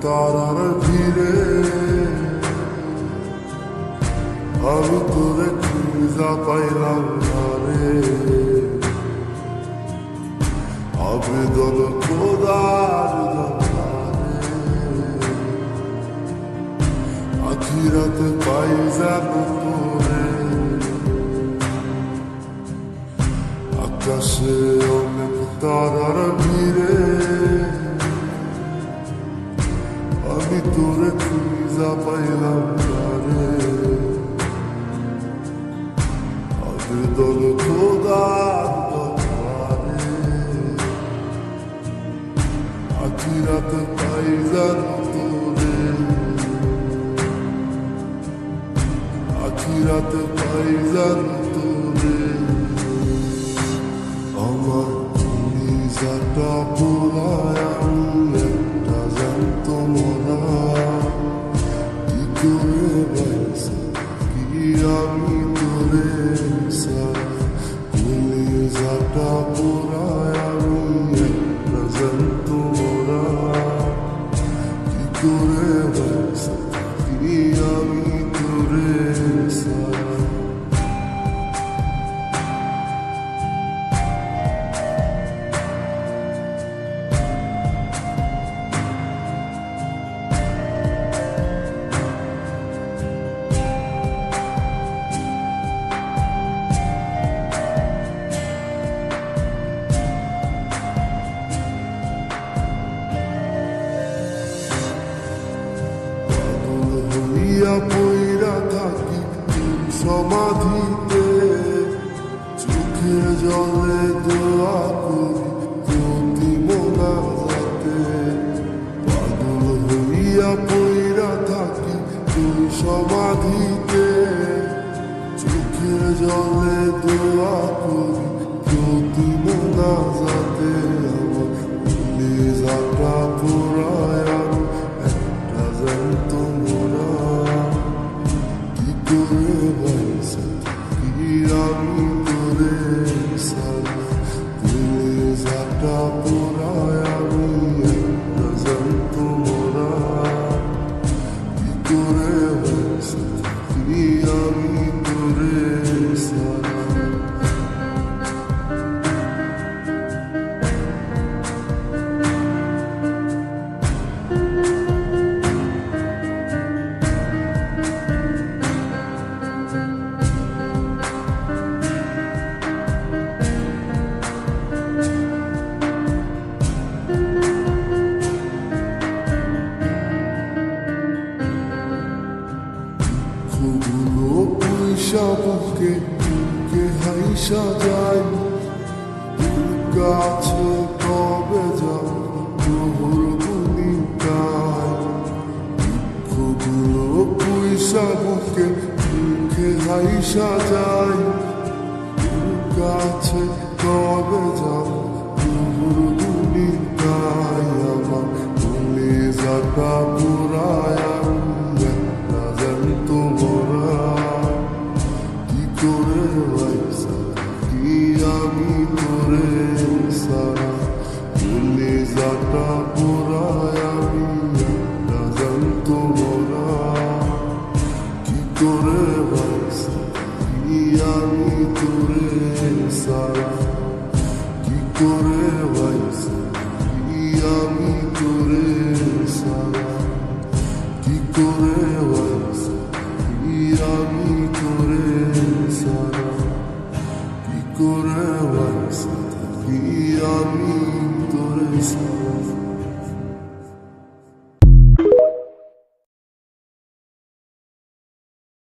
তারার ভিড়ে আমি তোরে খুঁজা পাইলাম না রে। আবেদন খোদার দরবারে আখিরাতে পাই যাবো তোরে। আকাশে অনেক তারার ভিড়ে আমি তোরে খুঁজা পাইলাম না রে। আবেদন খোদার দরবারে আখিরাতে পাই যাবো তোরে। আখিরাতে পাই যাবো তোরে। আমার কলিজাটা পোড়ায় একটা জ্যান্ত মরা। কি করে বাইসে কি আমি তোরে সারা। কলিজাটা পোড়ায় একটা জ্যান্ত মরা। কি করে বাইসে কি আমি তোরে সারা। পইরা থাকি সমাধিতে চোখের জলে দোয়া করি প্রতি মোনাজাতে। পাগল হইয়া পইরা থাকি তুই সমাধিতে চোখের জলে দোয়া করি প্রতি মোনাজাতে। আমার কলিজাটা পোড়ায় একটা জ্যান্ত মোরা। কি করে বাইসে কি আমি তোরে সারা। কলিজাটা পোড়ায় একটা জ্যান্ত মোরা। কি করে বাইসে কি আমি তোরে সারা। ফুলগুলো পয়সা বুকে বুকে হাইসা যায়। তোর কাছে কবে যাব তোর ভূমিকায়। ফুলগুলো পয়সা বুকে বুকে হাইসা যায়। তোর কাছে কবে যাব তোর ভূমিকায়। আমার কলিজাটা পোড়ায় একটা জ্যান্ত মরা। কি করে বাইসা কি আমি তোরে সারা। কলিজাটা পোড়ায় একটা জ্যান্ত মরা। কি করে বাইসা কি আমি তোরে সারা। কি করে বাইসা কি আমি তোরে সারা। কি করে বাইসা কি আমি তোরে সারা। কি করে বাইসা কি আমি তোরে সারা।